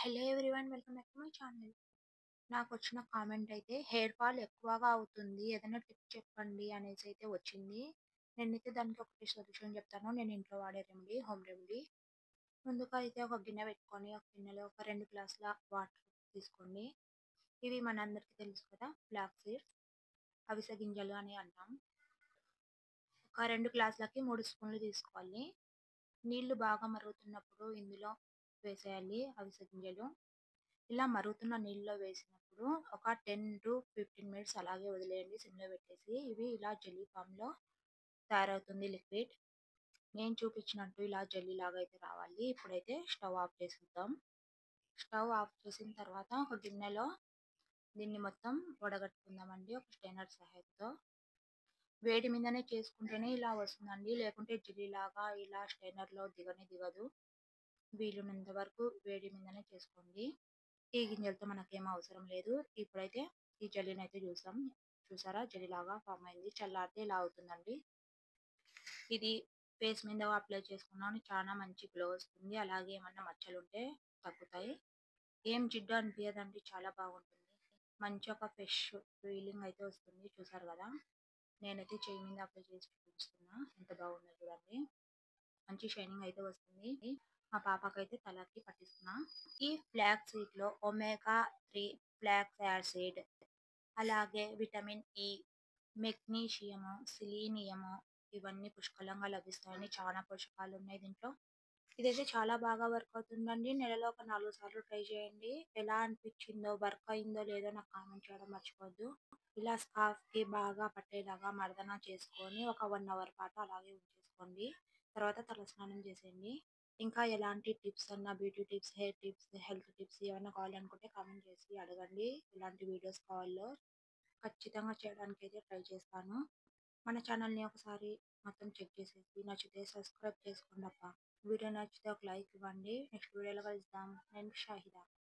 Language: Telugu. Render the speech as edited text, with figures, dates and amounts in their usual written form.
Hello everyone welcome back to my channel. నాకొచ్చిన కామెంట్ అయితే హెయిర్ ఫాల్ ఎక్కువగా అవుతుంది. ఏదైనా టిప్ చెప్పండి అనేసి అయితే వచ్చింది. నేనైతే దానికి ఒకటి సొల్యూషన్ చెప్తాను. నేను ఇంట్లో వాడే రెమెడీ, హోమ్ రెమెడీ. ముందుగా అయితే ఒక గిన్నె పెట్టుకొని, ఒక గిన్నెలో ఒక 2 గ్లాసుల వాటర్ తీసుకోండి. ఇవి మనందరికీ తెలుసు కదా, ఫ్లాక్స్ సీడ్స్, అవిసె గింజలు అని అంటాం. ఒక 2 గ్లాసులకి 3 స్పూన్లు తీసుకోవాలి. నీళ్లు బాగా మరుగుతున్నప్పుడు ఇందులో వేసేయాలి అవిసె గింజలు. ఇలా మరుగుతున్న నీళ్ళలో వేసినప్పుడు ఒక 10-15 మినిట్స్ అలాగే వదిలేయండి సిమ్‌లో పెట్టేసి. ఇవి ఇలా జెల్లీ ఫామ్‌లో తయారవుతుంది లిక్విడ్. నేను చూపించినట్టు ఇలా జెల్లీ లాగా అయితే రావాలి. ఇప్పుడైతే స్టవ్ ఆఫ్ చేసేద్దాం. స్టవ్ ఆఫ్ చేసిన తర్వాత ఒక గిన్నెలో దీన్ని మొత్తం వడగట్టుకుందామండి ఒక స్ట్రైనర్ సహాయంతో. వేడి మీదనే చేసుకుంటేనే ఇలా వస్తుందండి. లేకుంటే జెల్లీ లాగా ఇలా స్ట్రైనర్‌లో దిగనే దిగదు. వీలున్నంత వరకు వేడి మీదనే చేసుకోండి. ఈ గింజలతో మనకేం అవసరం లేదు. ఇప్పుడైతే ఈ జెల్లీనైతే చూసాం. చూసారా, జెల్లీలాగా ఫామ్ అయింది. చల్లారితే ఇలా అవుతుందండి. ఇది ఫేస్ మీద అప్లై చేసుకున్నాను. చాలా మంచి గ్లో వస్తుంది. అలాగే ఏమన్నా మచ్చలుంటే తగ్గుతాయి. ఏం జిడ్డు అనిపియదండి. చాలా బాగుంటుంది. మంచి ఒక ఫ్రెష్ ఫీలింగ్ అయితే వస్తుంది. చూసారు కదా, నేనైతే చేయి మీద అప్లై చేసి చూపిస్తున్నా. ఎంత బాగుందో చూడండి. మంచి షైనింగ్ అయితే వస్తుంది. మా పాపకైతే తలకి పట్టిస్తున్నా. ఈ ఫ్లాక్స్ సీడ్ లో ఒమేగా 3 ఫ్లాక్స్ యాసిడ్, అలాగే విటమిన్ ఇ, మెగ్నీషియము, సిలీనియము ఇవన్నీ పుష్కలంగా లభిస్తాయని చాలా పోషకాలు ఉన్నాయి దీంట్లో. ఇదైతే చాలా బాగా వర్క్ అవుతుందండి. నెలలో ఒక 4 సార్లు ట్రై చేయండి. ఎలా అనిపించిందో, వర్క్ అయిందో లేదో నాకు కామెంట్ చేయడం మర్చిపోవద్దు. ఇలా స్కార్ఫ్ కి బాగా పట్టేలాగా మర్దన చేసుకొని ఒక 1 అవర్ పాటు అలాగే ఉంచేసుకోండి. తర్వాత తలస్నానం చేసేయండి. ఇంకా ఎలాంటి టిప్స్ అన్నా, beauty tips, hair tips, health tips ఏమన్నా కావాలనుకుంటే కామెంట్ చేసి అడగండి. ఎలాంటి వీడియోస్ కావాలో ఖచ్చితంగా చేయడానికైతే ట్రై చేస్తాను. మన ఛానల్ని ఒకసారి మొత్తం చెక్ చేసేసి నచ్చితే సబ్స్క్రైబ్ చేసుకోండి అబ్బా. వీడియో నచ్చితే ఒక లైక్ ఇవ్వండి. నెక్స్ట్ వీడియోలో కలుద్దాం. నేను షాహిదా.